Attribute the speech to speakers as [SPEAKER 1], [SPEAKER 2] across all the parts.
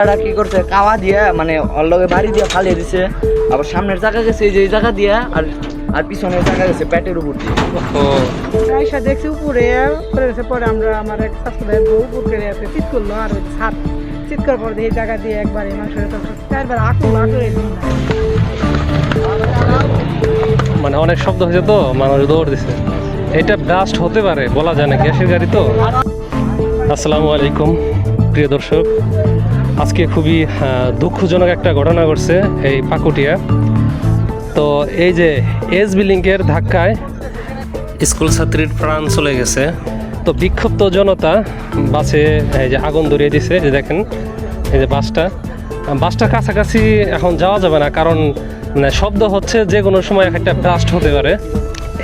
[SPEAKER 1] এরা কি করছে কাওয়া দিয়ে মানে ওর লগে বাড়ি দিয়ে ফালিয়ে দিছে, আবার সামনের জায়গা গেছে এই যে এই জায়গা দিয়ে, আর আর পিছনের জায়গা গেছে পেটের উপর দিয়ে।
[SPEAKER 2] আয়সা দেখছি উপরে পরে আমরা আমার এক শাশুড়ের বউ উপরে আছে চিৎ করলো, আর ওই ছাদ চিৎ করার পর এই জায়গা দিয়ে একবার মাংসের চারবার আকুল
[SPEAKER 3] মানে অনেক শব্দ হয়েছে তো মানুষ দৌড় দিছে। এটা ব্লাস্ট হতে পারে বলা যায় না, গ্যাসের গাড়ি তো। আসসালামু আলাইকুম প্রিয় দর্শক, আজকে খুবই দুঃখজনক একটা ঘটনা ঘটছে এই পাকুটিয়া। তো এই যে এসবি লিঙ্কের ধাক্কায় স্কুল ছাত্রীর প্রাণ চলে গেছে। তো বিক্ষুব্ধ জনতা বাসে এই যে আগুন ধরিয়ে দিছে, যে দেখেন এই যে বাসটার কাছাকাছি এখন যাওয়া যাবে না, কারণ শব্দ হচ্ছে যে কোনো সময় একটা ব্লাস্ট হতে পারে।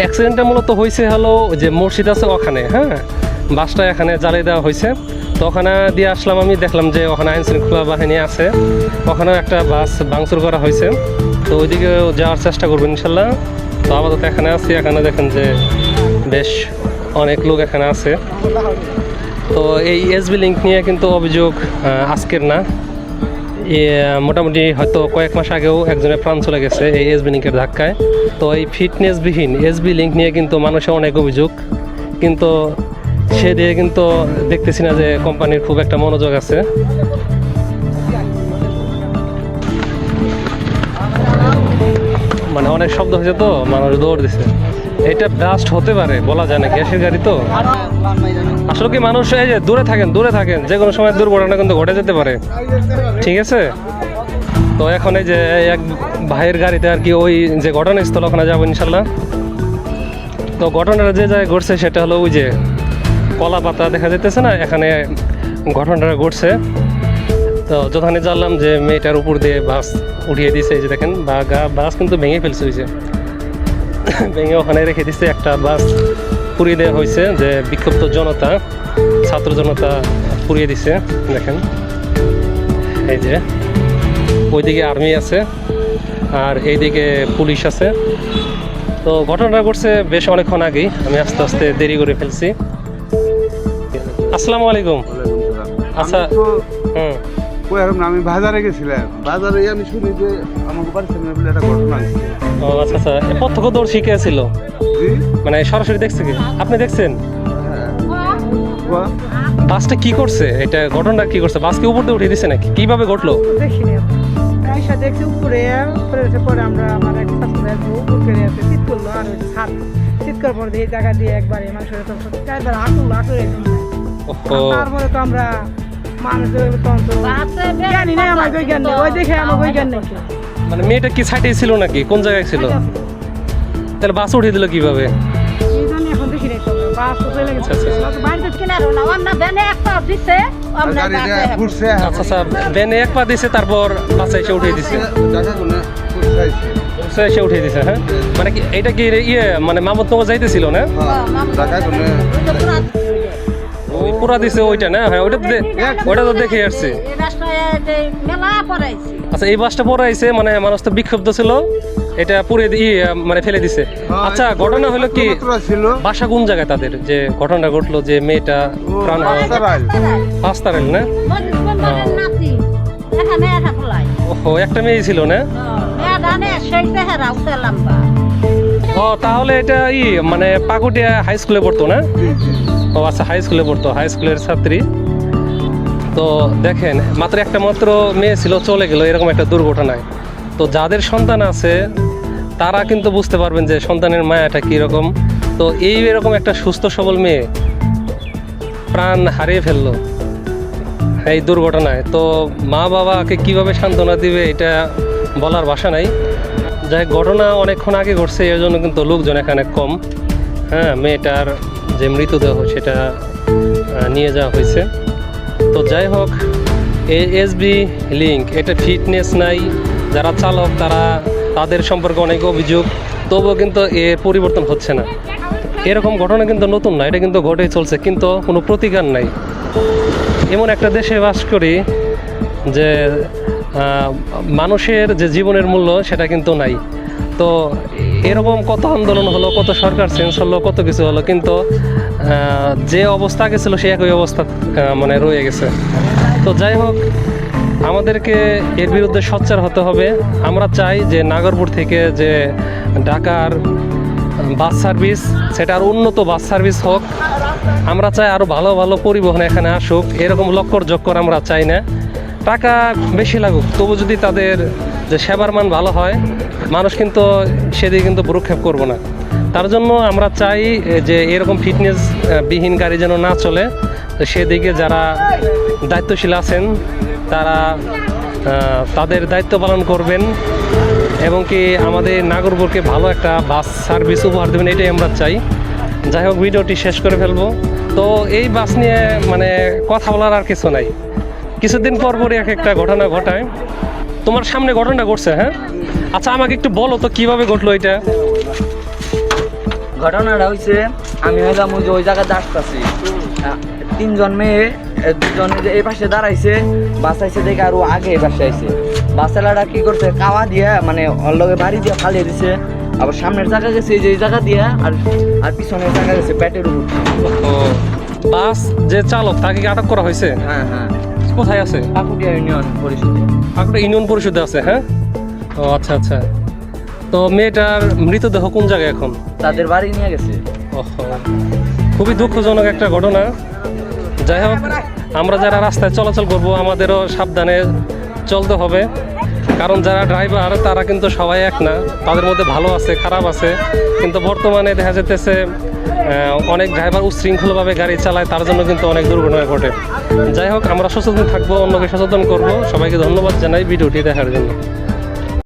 [SPEAKER 3] অ্যাক্সিডেন্টটা মূলত হয়েছে হলো যে মসজিদ আছে ওখানে, হ্যাঁ, বাসটা এখানে জ্বালিয়ে দেওয়া হয়েছে। তো ওখানে দিয়ে আসলাম, আমি দেখলাম যে ওখানে আইন শৃঙ্খলা বাহিনী আছে, ওখানেও একটা বাস ভাঙচুর করা হয়েছে। তো ওইদিকে যাওয়ার চেষ্টা করবেন ইনশাল্লাহ। তো আপাতত এখানে আছি, এখানে দেখেন যে বেশ অনেক লোক এখানে আছে। তো এই এসবি লিঙ্ক নিয়ে কিন্তু অভিযোগ আজকের না, মোটামুটি হয়তো কয়েক মাস আগেও একজনের প্রাণ চলে গেছে এই এসবি লিঙ্কের ধাক্কায়। তো এই ফিটনেসবিহীন এসবি লিঙ্ক নিয়ে কিন্তু মানুষের অনেক অভিযোগ, কিন্তু সে দিয়ে কিন্তু দেখতেছি না যে কোম্পানির খুব একটা মনোযোগ আছে। মানে অনেক শব্দ হয়েছে তো মানুষ দৌড় দিছে। এটা ব্লাস্ট হতে পারে বলা যায় না, গ্যাসের গাড়ি তো। আসলে কি মানুষ এই যে দূরে থাকেন, যে কোনো সময় দুর্ঘটনা কিন্তু ঘটে যেতে পারে, ঠিক আছে। তো এখন এই যে এক ভাইয়ের গাড়িতে আর কি ওই যে ঘটনাস্থল ওখানে যাবো ইনশাল্লাহ। তো ঘটনাটা যে জায়গায় ঘটছে সেটা হলো ওই যে কলা পাতা দেখা যেতেছে না, এখানে ঘটনাটা ঘটছে। তো যখন জানলাম যে মেয়েটার উপর দিয়ে বাস উঠিয়ে দিছে, এই যে দেখেন বাস কিন্তু ভেঙে ফেলছে, হয়েছে ভেঙে ওখানে রেখে দিচ্ছে। একটা বাস পুড়িয়ে দেওয়া হয়েছে, যে বিক্ষুব্ধ জনতা ছাত্র জনতা পুড়িয়ে দিছে। দেখেন এই যে ওইদিকে আর্মি আছে আর এইদিকে পুলিশ আছে। তো ঘটনাটা ঘটছে বেশ অনেকক্ষণ আগেই, আমি আস্তে আস্তে দেরি করে ফেলছি। আসসালামু আলাইকুম। আচ্ছা,
[SPEAKER 4] আমি বাজারে গেছিলাম, বাজারে আমি শুনি যে আমাকে বাড়ির সামনে বলে একটা ঘটনা হয়েছে।
[SPEAKER 3] ও আচ্ছা আচ্ছা, প্রত্যক্ষদর্শী কে ছিল? মানে সরাসরি দেখছে কি? আপনি দেখছেন বাসটা কি করছে? এটা ঘটনাটা কি করছে? বাসকে উপর দিয়ে উঠিয়ে দিচ্ছে নাকি? কিভাবে ঘটলো?
[SPEAKER 2] দেখিনি আয়সা দেখছি উপরে পরে আমরা আমার এক শাশুড়ের বউ উপরে আছে চিৎ করলো, আর ওই ছাদ চিৎ করার পর এই জায়গা দিয়ে একবার মাংসের চারবার আকুল তারপরে তো আমরা
[SPEAKER 3] মানে মেয়েটা কি সাইডে ছিল নাকি কোন জায়গায় ছিল? তাহলে বাস উঠিয়ে দিল কিভাবে? আচ্ছা, ভ্যানে এক পা দিছে, তারপর বাসে এসে উঠিয়ে দিছে, এসে উঠিয়ে দিছে। হ্যাঁ, মানে কি এটা কি ইয়ে মানে মামুদনগর যাইতেছিল না? পুরা দিছে ওইটা না? হ্যাঁ, ওইটা তো দেখে আসছি। আচ্ছা, এই বাসটা পড়াইছে মানে মানুষ তো বিক্ষুব্ধ ছিল, এটা পুরে মানে ফেলে দিছে। আচ্ছা, ঘটনা হলো কি বাসা কোন জায়গায় তাদের, যে ঘটনা ঘটলো যে মেয়েটা প্রাণ পাঁচতারেল না? ও একটা মেয়ে ছিল না? ও তাহলে এটা মানে পাকুটিয়া হাই স্কুলে পড়তো না? ও আচ্ছা, হাই স্কুলে পড়তো, হাই স্কুলের ছাত্রী। তো দেখেন মাত্র একটা মেয়ে ছিল, চলে গেল এরকম একটা দুর্ঘটনায়। তো যাদের সন্তান আছে তারা কিন্তু বুঝতে পারবেন যে সন্তানের মায়াটা কীরকম। তো এরকম একটা সুস্থ সবল মেয়ে প্রাণ হারিয়ে ফেললো এই দুর্ঘটনায়। তো মা বাবাকে কিভাবে সান্ত্বনা দিবে এটা বলার ভাষা নাই। যাই ঘটনা অনেকক্ষণ আগে ঘটছে, এর জন্য কিন্তু লোকজন এখানে কম। হ্যাঁ, মেয়েটার যে মৃতদেহ সেটা নিয়ে যাওয়া হয়েছে। তো যাই হোক, এসবি লিঙ্ক এটা ফিটনেস নাই, যারা চালক তাদের সম্পর্কে অনেক অভিযোগ, তবুও কিন্তু এর পরিবর্তন হচ্ছে না। এরকম ঘটনা কিন্তু নতুন না, এটা কিন্তু ঘটেই চলছে, কিন্তু কোনো প্রতিকার নাই। এমন একটা দেশে বাস করি যে মানুষের যে জীবনের মূল্য সেটা কিন্তু নাই। তো এরকম কত আন্দোলন হলো, কত সরকার চেঞ্জ হলো, কত কিছু হলো, কিন্তু যে অবস্থা আগে ছিল সে একই অবস্থা মানে রয়ে গেছে। তো যাই হোক, আমাদেরকে এর বিরুদ্ধে সোচ্চার হতে হবে। আমরা চাই যে নাগরপুর থেকে যে ঢাকার বাস সার্ভিস, সেটা আর উন্নত বাস সার্ভিস হোক। আমরা চাই আরও ভালো ভালো পরিবহন এখানে আসুক। এরকম লক্কর জক্কর আমরা চাই না। টাকা বেশি লাগুক, তবু যদি তাদের যে সেবার মান ভালো হয়, মানুষ কিন্তু সেদিকে কিন্তু ভ্রুক্ষেপ করবো না। তার জন্য আমরা চাই যে এরকম ফিটনেস বিহীন গাড়ি যেন না চলে। তো সেদিকে যারা দায়িত্বশীল আছেন তারা তাদের দায়িত্ব পালন করবেন এবং কি আমাদের নাগরপুরকে ভালো একটা বাস সার্ভিস উপহার দেবেন, এটাই আমরা চাই। যাই হোক, ভিডিওটি শেষ করে ফেলবো। তো এই বাস নিয়ে মানে কথা বলার আর কিছু নাই। কিছুদিন পর পরই একটা ঘটনা ঘটায়। তোমার সামনে ঘটনা ঘটছে, হ্যাঁ? আচ্ছা, আমাকে একটু বলো তো কিভাবে ঘটলো এটা।
[SPEAKER 1] ঘটনাটা হয়েছে, আমি হইলাম ওই যে ওই জায়গায় আসতেছি, 3 জন মেয়ে, 2 জন এই পাশে দাঁড়াইছে, বাস আইসে দেখে আরো আগে এই পাশে আইছে। বাসালাটা কি করছে, কাওয়া দিয়ে মানে ওর লগে বাড়ি দিয়ে ফালিয়ে দিছে। আবার সামনের জায়গা গেছে এই যে এই জায়গা দিয়ে, আর পিছনের জায়গা গেছে পেটের উপর।
[SPEAKER 3] ও, বাস যে চালক তাকে কি আটক করা হয়েছে?
[SPEAKER 1] হ্যাঁ হ্যাঁ,
[SPEAKER 3] কোথায় আছে?
[SPEAKER 1] কাকুটিয়া ইউনিয়ন পরিষদে।
[SPEAKER 3] আপনার ইউনিয়ন পরিষদে আছে, হ্যাঁ? ও আচ্ছা আচ্ছা। তো মেয়েটার মৃতদেহ কোন জায়গায় এখন?
[SPEAKER 1] তাদের বাড়ি নিয়ে গেছে।
[SPEAKER 3] ওহো, খুবই দুঃখজনক একটা ঘটনা। যাই হোক, আমরা যারা রাস্তায় চলাচল করব আমাদেরও সাবধানে চলতে হবে, কারণ যারা ড্রাইভার তারা কিন্তু সবাই এক না। তাদের মধ্যে ভালো আছে, খারাপ আছে, কিন্তু বর্তমানে দেখা যেতেছে অনেক ড্রাইভার উচ্ছৃঙ্খলভাবে গাড়ি চালায়, তার জন্য কিন্তু অনেক দুর্ঘটনা ঘটে। যাই হোক, আমরা সচেতন থাকবো, অন্যকে সচেতন করব। সবাইকে ধন্যবাদ জানাই ভিডিওটি দেখার জন্য।